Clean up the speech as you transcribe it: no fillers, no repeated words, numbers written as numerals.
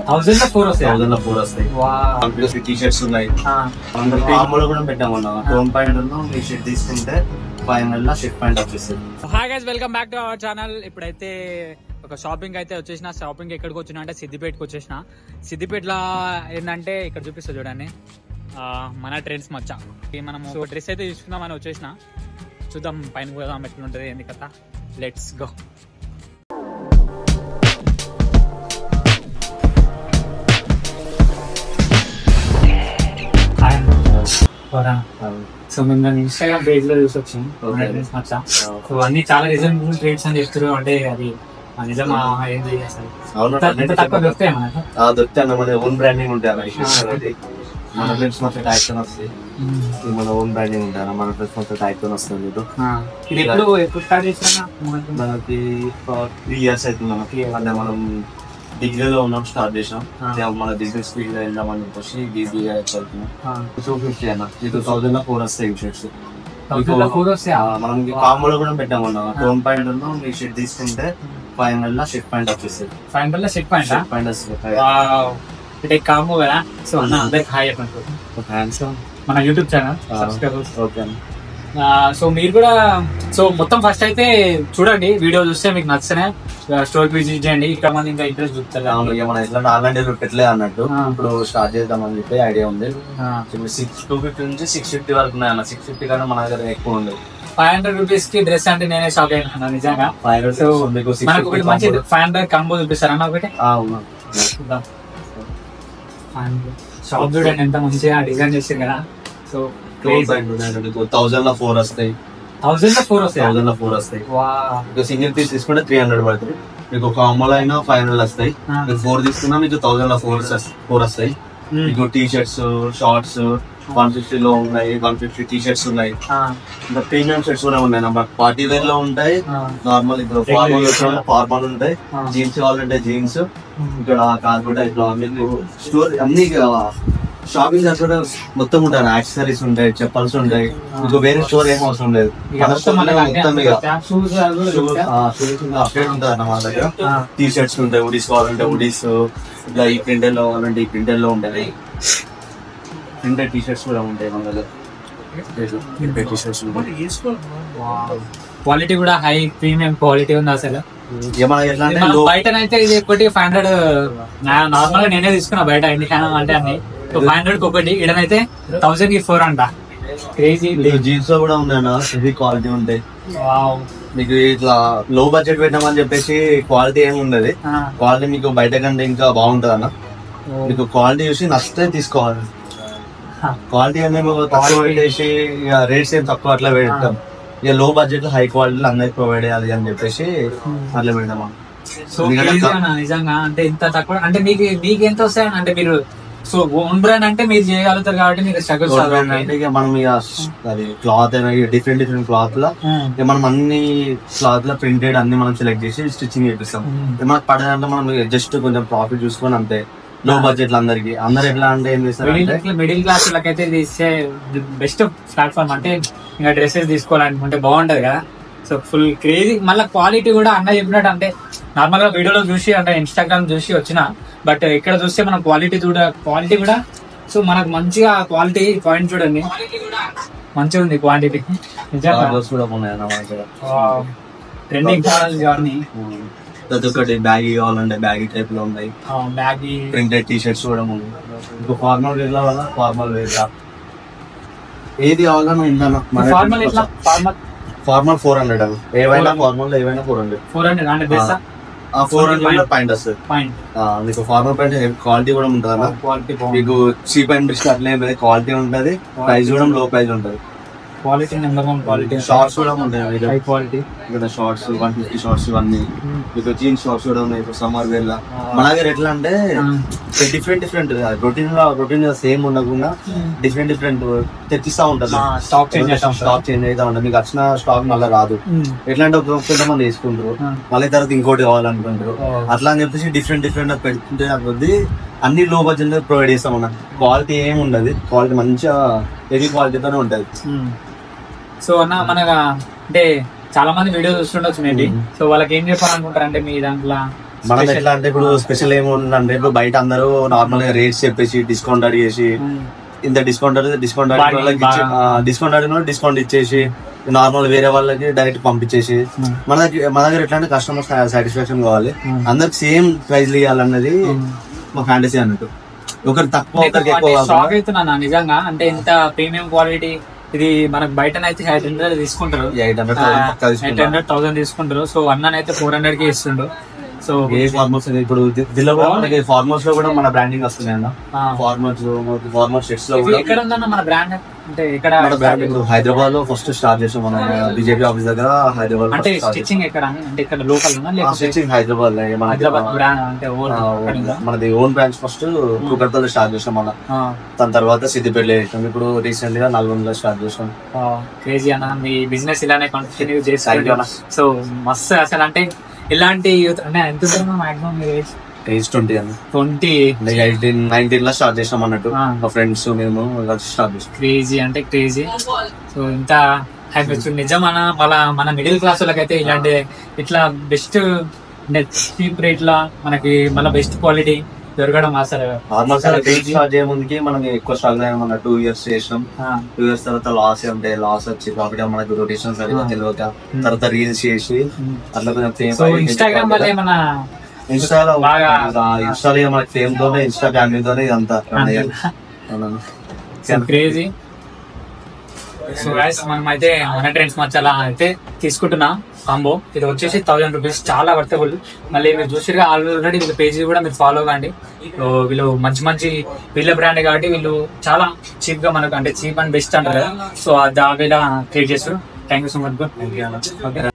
1000 వస్తాయి. T shirts ఉన్నాయి, కూడా పెట్టామన్నా. టోన్ పాయింట్ మీ షర్ట్ తీసుకుంటే 500 షర్ట్ పాయింట్ వచ్చేస్తుంది. Hi guys, welcome back to our channel. ఇప్పుడైతే ఒక షాపింగ్ అయితే వచ్చేసిన. షాపింగ్ ఎక్కడికి వచ్చిన అంటే సిద్దిపేటకి వచ్చేసిన. సిద్దిపేటలో ఏంటంటే ఇక్కడ చూపిస్తా చూడండి, మన ట్రెండ్స్ మచ్చ. మనం ఒక డ్రెస్ అయితే తీసుకుందామని వచ్చేసిన. చూద్దాం పైన పోదాం ఎట్లుంటది ఏంది కథ. Let's go. సో మేము దాన్ని ఇన్స్టాగ్రామ్ పేజ్ లో చూసి వచ్చాం. సో అన్ని చాలా రీజనబుల్ రేట్స్ అని చెప్తారు. అంటే అది నిజమా ఏంటి అసలు? తక్కువ దొరుకుతాయి మనకు? దొరుకుతాయి అన్న. మన ఓన్ బ్రాండింగ్ ఉంటాయి. మన ఫ్రెండ్స్ మొత్తం టైప్ తో వస్తాయి. మన ఓన్ బ్రాండింగ్ ఉంటాయి. మన ఫ్రెండ్స్ మొత్తం టైప్ తో వస్తుంది. ఇది ఎప్పుడు స్టార్ట్ చేసినా? మనకి 3 years అవుతుంది. మనకి అంటే మనం డిగ్రీలో ఉన్నాం, స్టార్ట్ చేసాం. మన బిజినెస్ ఫీల్డ్ లో వెళ్దామని చెప్పేసి బీబీఏ చదువుతున్నాం. 250 అన్న. 2004 వస్తాయి షర్ట్స్. మనం కాంబోలో కూడా పెట్టామన్నా. టోన్ పాయింట్ మీ షర్ట్ తీసుకుంటే 500 షర్ట్ పాయింట్ వచ్చేస్తుంది. 500 షర్ట్ పాయింట్ వస్తుంది. కాంబో కదా. సో అందరికి హాయ్ చెప్పండి. మన YouTube channel subscribers. Okay. So మీరు కూడా సో మొత్తం ఫస్ట్ అయితే చూడండి. వీడియో చూస్తే మీకు నచ్చనే స్టోర్ విజిట్ చేయండి. ఇక్కడ మంది ఇంకా ఇంట్రెస్ట్ చూపుతారు. మనం ఎట్లా ఆన్లైన్ పెట్టలేదు అన్నట్టు ఇప్పుడు స్టార్ట్ చేద్దామని చెప్పి ఐడియా ఉంది. 250 నుంచి 650 వరకు ఉన్నాయన్న. 650 కన్నా మన దగ్గర ఎక్కువ ఉంది. 500 రూపీస్ కి డ్రెస్ అంటే నేనే షాక్ అయినా నిజంగా. 500 మంచి 500 కంబో చూపిస్తారన్న ఒకటి. షాప్ చూడండి ఎంత మంచిగా డిజైన్ చేశారు కదా. సో 1004 వస్తాయి. 1004 వస్తాయి. సింగిల్ పీస్ తీసుకుంటే 300 పడుతుంది. మీకు ఒక అమ్మలో అయినా 500 వస్తాయి. మీకు 4 తీసుకున్నా మీకు 1004 వస్తాయి. మీకు టీ షర్ట్స్, షార్ట్స్ 150 లో ఉన్నాయి. 150 టీ షర్ట్స్ ఉన్నాయి. ఇంకా ప్రీమియం షర్ట్స్ కూడా ఉన్నాయి. పార్టీ వేర్ లో ఉంటాయి. నార్మల్ ఇప్పుడు ఫార్మల్ ఉంటాయి. జీన్స్ కావాలంటే జీన్స్. ఇక్కడ కార్పెట్ ఇట్లా స్టోర్ అన్ని షాపింగ్ అక్కడ మొత్తం ఉంటాయి. యాక్సెసరీస్ ఉంటాయి, చెప్పల్స్ ఉంటాయి. ఇంకో వేరే స్టోర్ ఏం అవసరం లేదు. అప్డేట్ ఉంటుంది అన్న మా దగ్గర. టీ షర్ట్స్ ఉంటాయి, హుడీస్ కావాలంటే హుడీస్, ఇట్లా ఈ ప్రింటర్ లో కావాలంటే ఈ ప్రింటర్ లో ఉంటాయి. ప్రింటెడ్ టీ షర్ట్స్ కూడా ఉంటాయి మన దగ్గర. టీ షర్ట్స్ క్వాలిటీ కూడా హై ప్రీమియం క్వాలిటీ ఉంది అసలు. బయటనైతే ఇది ఒకటి 500 నార్మల్ గా నేనే తీసుకున్నా బయట. ఇండియా అంటే అన్ని 500 ఒకటి. ఇడనైతే 1000 కి 4 అంట. క్రేజీ. జీన్స్ లో కూడా ఉన్నాయన్న. హెవీ క్వాలిటీ ఉంటాయి. మీకు ఇట్లా లో బడ్జెట్ పెట్టామని చెప్పేసి క్వాలిటీ ఏమి ఉండదు. క్వాలిటీ మీకు బయట కంటే ఇంకా బాగుంటది అన్న. మీకు క్వాలిటీ చూసి నచ్చితే తీసుకోవాలి. క్వాలిటీ అనేది తక్కువ పెట్టేసి రేట్స్ ఏం తక్కువ అట్లా పెడతాం. ఇక లో బడ్జెట్ లో హై క్వాలిటీ అందరికి ప్రొవైడ్ చేయాలి అని చెప్పేసి అట్లా పెడతాం. సో నిజంగా అంటే ఇంత తక్కువ అంటే మీకు ఎంత వస్తాయని అంటే మీరు సో ఓన్ బ్రాండ్ అంటే మీరు చేయగలుగుతారు కాబట్టి మీకు స్ట్రగుల్స్ అంటే ఇక మనం ఇక అది క్లాత్ డిఫరెంట్ క్లాత్ లో మనం అన్ని క్లాత్ లో ప్రింటెడ్ అన్ని మనం సెలెక్ట్ చేసి స్టిచ్చింగ్ చేపిస్తాం. మనకు పడదంటే మనం జస్ట్ కొంచెం ప్రాఫిట్ చూసుకొని అంతే. లో బడ్జెట్ అందరికి అందరు ఎట్లా అంటే ఏం చేస్తారు, మిడిల్ క్లాస్ వాళ్ళకైతే తీసే బెస్ట్ ప్లాట్ఫామ్. అంటే ఇంకా డ్రెస్సెస్ తీసుకోవాలనుకుంటే బాగుంటది కదా. So full crazy. మళ్ళీ క్వాలిటీ కూడా అన్న చెప్పినట్టు అంటే నార్మల్ గా వీడియోలో చూసి అంటే ఇన్స్టాగ్రామ్ చూసి వచ్చిన. బట్ ఇక్కడ చూస్తే మనం క్వాలిటీ కూడా సో మనకు మంచిగా క్వాలిటీ పాయింట్ చూడండి మంచిగా ఉంది క్వాంటిటీ. ట్రెండింగ్ కావాలి. ప్రతి ఒక్కటి బ్యాగీ కావాలంటే బ్యాగీ టైప్ లో ఉన్నాయి. బ్యాగీ ప్రింటెడ్ టీ షర్ట్స్ కూడా ఉన్నాయి. ఇంకా ఫార్మల్ వేర్ లో ఫార్మల్ వేర్ ఏది కావాలన్నా ఉందన్న. ఫార్మల్ 400 అన్న. ఏవైనా ఫార్మల్ ఏవైనా 400 అంటే 400 పాయింట్ వస్తుంది. మీకు ఫార్మల్ పాయింట్ క్వాలిటీ కూడా ఉంటుంది అన్న. మీకు చీప్ అండ్ బెస్ట్ అట్లే క్వాలిటీ ఉంటుంది. ప్రైస్ కూడా లో ప్రైస్ ఉంటుంది. Quality number 1 quality. షార్ట్స్ కూడా ఉంటాయి. High quality. ఇక్కడ షార్ట్స్ 150 షార్ట్స్ ఇవన్నీ. మీకు జీన్స్ షార్ట్స్ కూడా ఉన్నాయి. ఇప్పుడు సమ్మర్ వేర్ లా మన దగ్గర ఎట్లా అంటే డిఫరెంట్ రొటీన్ సేమ్ ఉండకుండా డిఫరెంట్ తెచ్చిస్తా ఉంటుంది. స్టాక్ చేంజ్ అవుతా ఉంటుంది. మీకు వచ్చిన స్టాక్ మళ్ళీ రాదు. ఎట్లా అంటే కొంతమంది వేసుకుంటారు, మళ్ళీ తర్వాత ఇంకోటి కావాలనుకుంటారు. అట్లా అని చెప్పేసి డిఫరెంట్ పెట్టుకుంటే కొద్ది అన్ని లో బడ్జెట్ ప్రొవైడ్ చేస్తాం అన్న. క్వాలిటీ ఏమి ఉండదు. క్వాలిటీ మంచిగా హెవీ క్వాలిటీతోనే ఉంటుంది. సో అన్న మనగా అంటే చాలా మంది వీడియో చూస్తుండొచ్చు మేబీ. సో వాళ్ళకి ఏం చెప్పాలనుకుంటారు అంటే మీ దాంట్లో మనం ఎట్లా అంటే ఇప్పుడు స్పెషల్ ఏముందంటే ఇప్పుడు బయట అందరూ నార్మల్ గా రేట్స్ చెప్పేసి డిస్కౌంట్ అడిగేసి ఇంత డిస్కౌంట్ డిస్కౌంట్ ఇచ్చేసి నార్మల్ వేరే వాళ్ళకి డైరెక్ట్ పంపించేసి మన దగ్గర ఎట్లా అంటే కస్టమర్ సాటిస్ఫాక్షన్ కావాలి, అందరికి సేమ్ ప్రైస్ ఇవ్వాలన్నది మా ఫ్యాంటసీ అన్నట్టు. ఒకరికి తక్కువ ఒకరికి ఎక్కువ. షాక్ అవుతున్నా నిజంగా, అంటే ఇంత ప్రీమియం క్వాలిటీ ఇది మనకు బయటనైతే 800 తీసుకుంటారు, 800,000 తీసుకుంటారు. సో అన్ననైతే 400 కి ఇస్తుండు. సో ఏ ఫార్మర్స్ ఇప్పుడు ఫార్మర్స్ లో కూడా మన బ్రాండింగ్ వస్తుంది అన్న. ఫార్మర్ షర్ట్స్ లో ఎక్కడ ఉందన్న మన బ్రాండ్? అంటే ఇక్కడ ఇప్పుడు హైదరాబాద్ లో ఫస్ట్ స్టార్ట్ చేసాం మనం, బీజేపీ ఆఫీస్ దగ్గర హైదరాబాద్. అంటే స్టిచ్చింగ్ ఎక్కడ అంటే ఇక్కడ లోకల్ స్టిచ్చింగ్ హైదరాబాద్ మనది own branch first Kukatpally start చేసాం మనం, దాని తర్వాత సిద్దిపేటలో చేసాం, ఇప్పుడు రీసెంట్ గా నల్గొండలో స్టార్ట్ చేసాం. క్రేజీ అన్న, మీ బిజినెస్ ఇలానే కంటిన్యూ చేస్తాను. సో మస్తు అసలు, అంటే ఇలాంటి యూత్ అంటే ఎంత మాక్సిమం ఏజ్ 20 అన్న, 19 లో స్టార్ట్ చేసాం అన్నట్టు. మా ఫ్రెండ్స్ మేము స్టార్ట్ చేసాం. క్రేజీ అంటే క్రేజీ. సో ఇంత నిజమన్నా మన మిడిల్ క్లాస్ వాళ్ళకైతే ఇలాంటి ఇట్లా బెస్ట్ చీప్ రేట్ లా మనకి మళ్ళీ బెస్ట్ క్వాలిటీ దొరకడం అసలు నార్మల్ స్టార్ట్ చేయే ముందుకి మనం ఎక్కువ స్ట్రగుల్ అయ్యాం. మన 2 years చేసినాం, 2 years తర్వాత లాస్ అంటే లాస్ వచ్చి కాబట్టి మనకి రొటేషన్ సరిగ్గా తెలియక తర్వాత రీల్స్ చేసి అట్లా కొంచెం ఇన్స్టాగ్రామ్ వల్ల ఏమన్నా ఇన్స్టాలో మనకి ఫేమ్ తోనే ఇన్స్టా ఫ్యామిలీ తోనే ఇదంతా క్రేజీ. సో గైస్ మనం అయితే మన ట్రెండ్స్ మధ్యలో అయితే తీసుకుంటున్నా కాంబో. ఇది వచ్చేసి 1000 రూపీస్, చాలా వర్తబుల్. మళ్ళీ మీరు చూసిగా ఆల్రెడీ వీళ్ళ పేజీ కూడా మీరు ఫాలో కాండి. వీళ్ళు మంచి వీళ్ళ బ్రాండ్ కాబట్టి వీళ్ళు చాలా చీప్ గా మనకు, అంటే చీప్ అండ్ బెస్ట్ అంటారు కదా. సో అది వీళ్ళ క్రియేట్ చేస్తారు. Thank you so much. Okay.